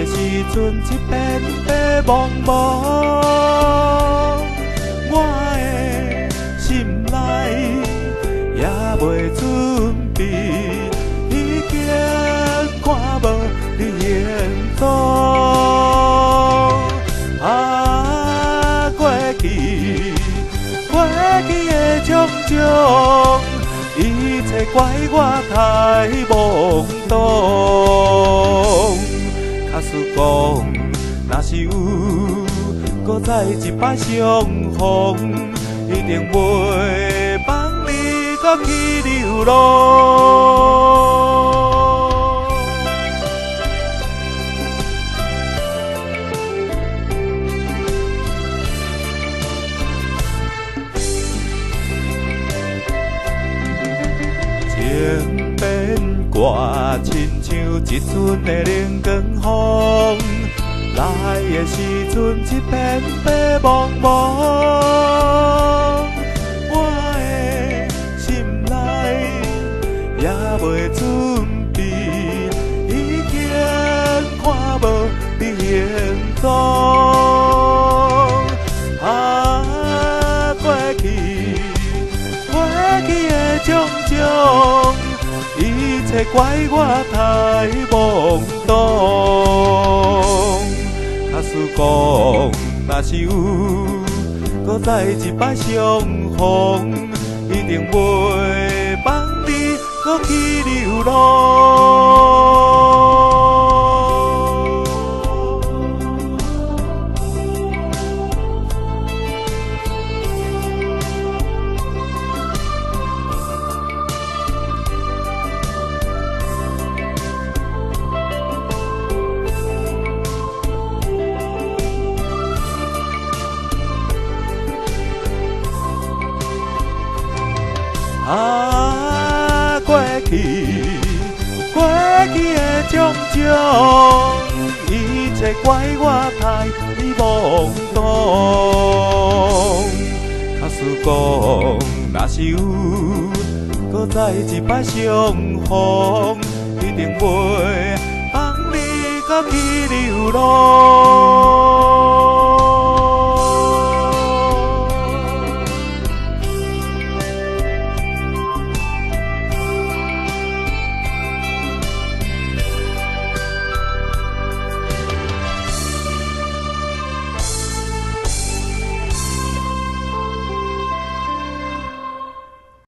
的时阵，一片白茫茫，我的心内也未准备，已经看无你行踪。啊，过去的种种，一切怪我太懵懂。假使讲，若是有搁再一摆相逢，一定袂放你搁去流浪。情变歌，亲像一阵的冷光风，来的时阵一片白茫茫，我的心内也未准备，已经看无你行踪。啊，过去的种种，一切怪我太懵懂。假使讲，若是有搁再一摆相逢，一定袂放你搁去流浪。啊，过去的种种，一切怪我太懵懂。假使讲，若是有搁再一摆相逢，一定袂放你搁去流浪。